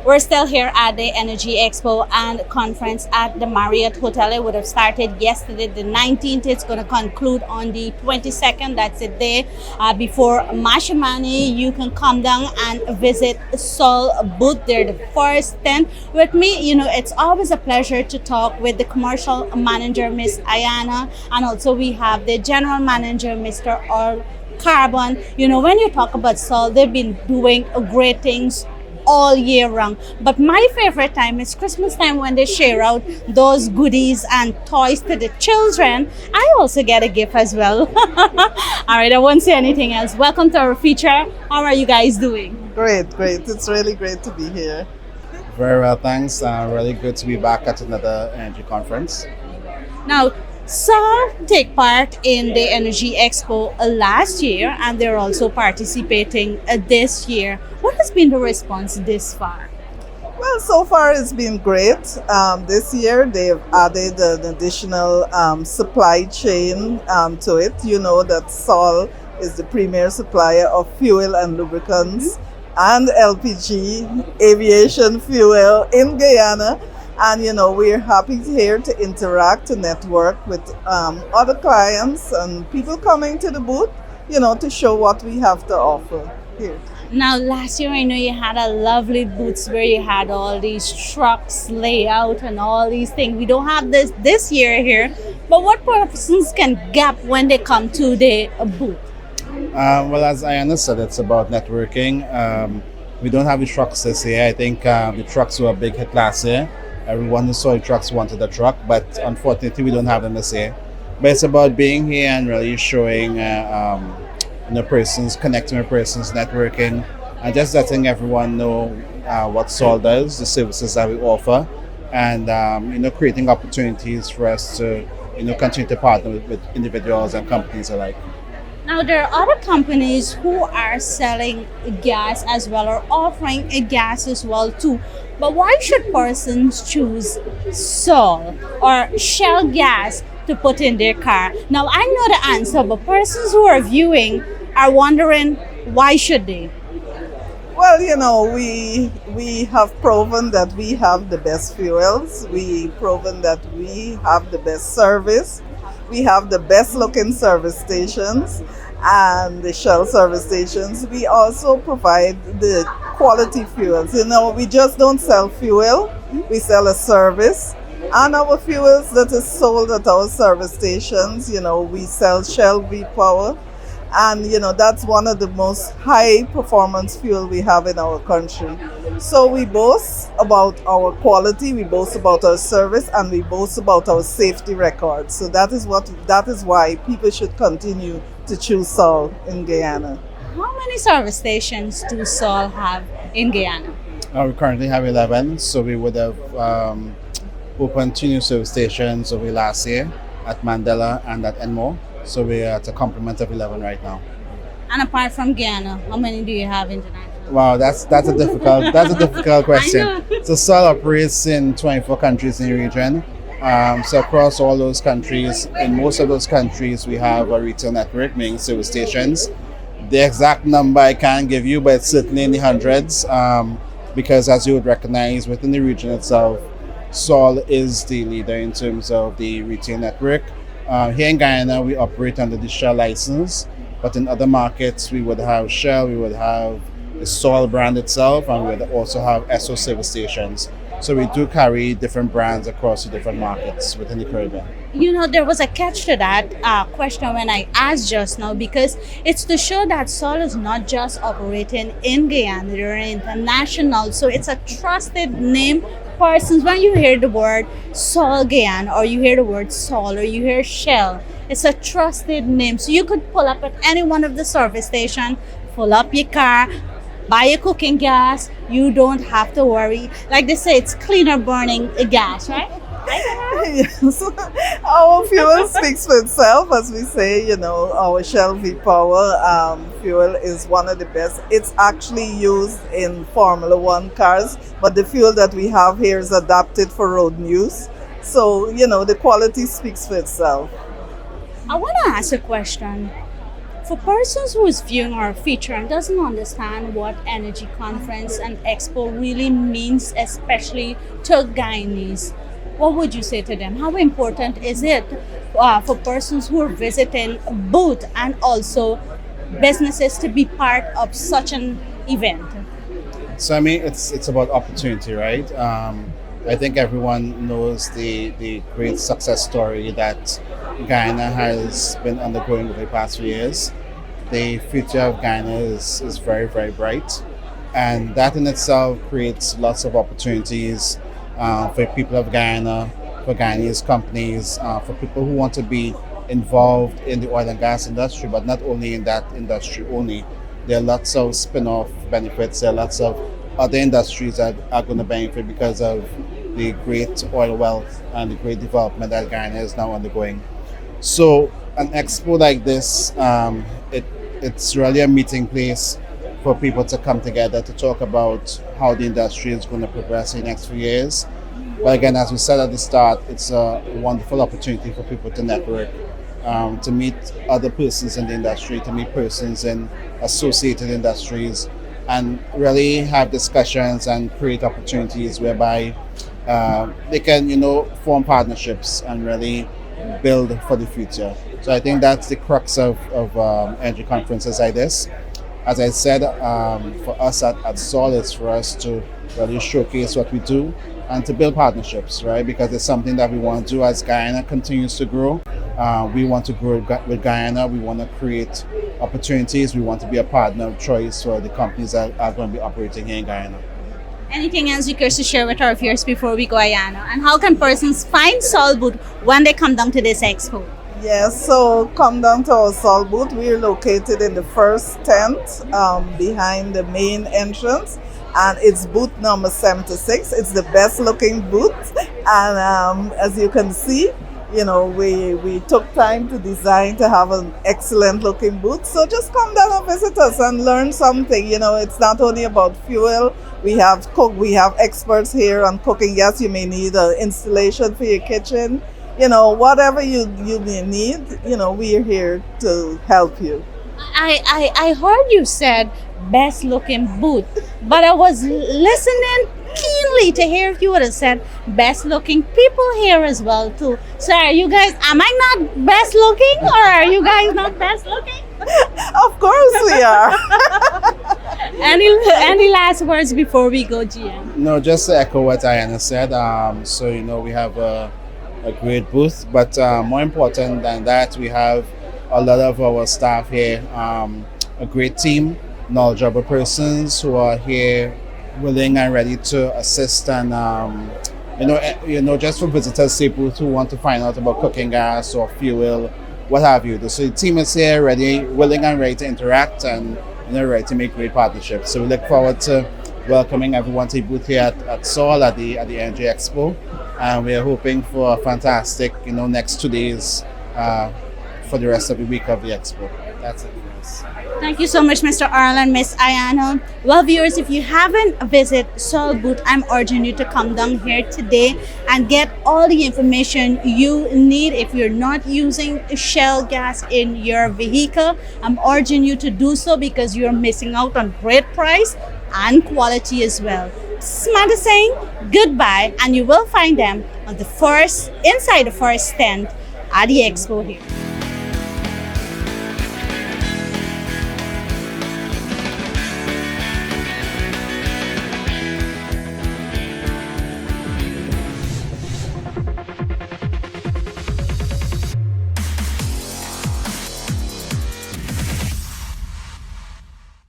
We're still here at the Energy Expo and Conference at the Marriott Hotel. It would have started yesterday, the 19th. It's going to conclude on the 22nd. That's it there. Before Mashimani, you can come down and visit Sol booth. They're the first 10. With me, it's always a pleasure to talk with the commercial manager, Miss Ayana, and also we have the general manager, Mr. Earl Carbon. When you talk about Sol, they've been doing great things all year round. But my favorite time is Christmas time when they share out those goodies and toys to the children. I also get a gift as well. All right, I won't say anything else. Welcome to our feature. How are you guys doing? Great. It's really great to be here. Very well, thanks. Really good to be back at another energy conference. Now, Sol take part in the Energy Expo last year, and they're also participating this year. What has been the response this far? Well, so far it's been great. This year they've added an additional supply chain to it. You know that Sol is the premier supplier of fuel and lubricants and LPG, aviation fuel in Guyana. And, we're happy here to interact, to network with other clients and people coming to the booth, to show what we have to offer here. Now, last year, I know you had a lovely booths where you had all these trucks layout and all these things. We don't have this year here, but what persons can gap when they come to the booth? Well, as Ayana said, it's about networking. We don't have the trucks this year. I think the trucks were a big hit last year. Everyone who saw the trucks wanted a truck, but unfortunately we don't have them this year. But it's about being here and really showing persons, connecting with persons, networking, and just letting everyone know what Sol does, the services that we offer, and creating opportunities for us to continue to partner with individuals and companies alike. Now, there are other companies who are selling gas as well or offering a gas as well too. But why should persons choose Sol or Shell gas to put in their car? Now, I know the answer, but persons who are viewing are wondering why should they? Well, we have proven that we have the best fuels. We've proven that we have the best service. We have the best looking service stations and the Shell service stations. We also provide the quality fuels. We just don't sell fuel, we sell a service. And our fuels that is sold at our service stations, we sell Shell V-Power. And, that's one of the most high performance fuel we have in our country. So we boast about our quality, we boast about our service, and we boast about our safety record. So that is why people should continue to choose Sol in Guyana. How many service stations do Sol have in Guyana? We currently have 11, so we would have opened 2 new service stations over last year at Mandela and at Enmore. So we're at a complement of 11 right now. And apart from Guyana, how many do you have international? Wow, that's a difficult question. So Sol operates in 24 countries in the region. So across all those countries, in most of those countries, we have a retail network, meaning service stations. The exact number I can't give you, but it's certainly in the hundreds, because as you would recognize, within the region itself, Sol is the leader in terms of the retail network. Here in Guyana, we operate under the Shell license, but in other markets, we would have Shell, we would have the Sol brand itself, and we would also have Esso service stations. So we do carry different brands across the different markets within the Caribbean. There was a catch to that question when I asked just now, because it's to show that Sol is not just operating in Guyana, they're international. So it's a trusted name. Persons, when you hear the word Sol Guyana, or you hear the word Sol, or you hear Shell, it's a trusted name. So you could pull up at any one of the service stations, pull up your car, buy your cooking gas. You don't have to worry. Like they say, it's cleaner burning gas, right? Yes, our fuel speaks for itself, as we say. Our Shell V-Power fuel is one of the best. It's actually used in Formula One cars, but the fuel that we have here is adapted for road use. So, the quality speaks for itself. I want to ask a question. For persons who is viewing our feature and doesn't understand what energy conference and expo really means, especially to Guyanese, what would you say to them? How important is it for persons who are visiting booth and also businesses to be part of such an event? So I mean, it's about opportunity, right? I think everyone knows the great success story that Guyana has been undergoing over the past few years. The future of Guyana is very, very bright, and that in itself creates lots of opportunities for people of Guyana, for Guyanese companies, for people who want to be involved in the oil and gas industry, but not only in that industry only. There are lots of spin-off benefits. There are lots of other industries that are going to benefit because of the great oil wealth and the great development that Guyana is now undergoing. So an expo like this, it's really a meeting place for people to come together to talk about how the industry is going to progress in the next few years. But again, as we said at the start, it's a wonderful opportunity for people to network, to meet other persons in the industry, to meet persons in associated industries, and really have discussions and create opportunities whereby they can, form partnerships and really build for the future. So I think that's the crux of energy conferences like this. As I said, for us at Sol, it's for us to really showcase what we do and to build partnerships, right? Because it's something that we want to do as Guyana continues to grow. We want to grow with Guyana. We want to create opportunities. We want to be a partner of choice for the companies that are going to be operating here in Guyana. Anything else you care to share with our viewers before we go, Ayana? And how can persons find Sol booth when they come down to this expo? Yes, so come down to our Sol booth. We're located in the first tent behind the main entrance, and it's booth number 76. It's the best looking booth, and as you can see, we took time to design to have an excellent looking booth. So just come down and visit us and learn something. It's not only about fuel. We have experts here on cooking gas. You may need an installation for your kitchen. Whatever you may need, we're here to help you. I heard you said best looking booth, but I was listening keenly to hear if you would have said best looking people here as well too. So am I not best looking, or are you guys not best looking? Of course we are. Any last words before we go, GM? No, just to echo what Ayana said. We have a great booth, but more important than that, we have a lot of our staff here, a great team, knowledgeable persons who are here willing and ready to assist, and just for visitors, say booth who want to find out about cooking gas or fuel, what have you. So the team is here ready, willing and ready to interact, and ready to make great partnerships. So we look forward to welcoming everyone to the booth here at Sol at the Energy Expo, and we are hoping for a fantastic next 2 days for the rest of the week of the expo. That's it for us. Thank you so much, Mr. Earl and Miss Ayana. Well, viewers, if you haven't visited Sol booth, I'm urging you to come down here today and get all the information you need. If you're not using shell gas in your vehicle, I'm urging you to do so because you're missing out on great price and quality as well. Samantha saying goodbye, and you will find them on inside the first tent at the expo here.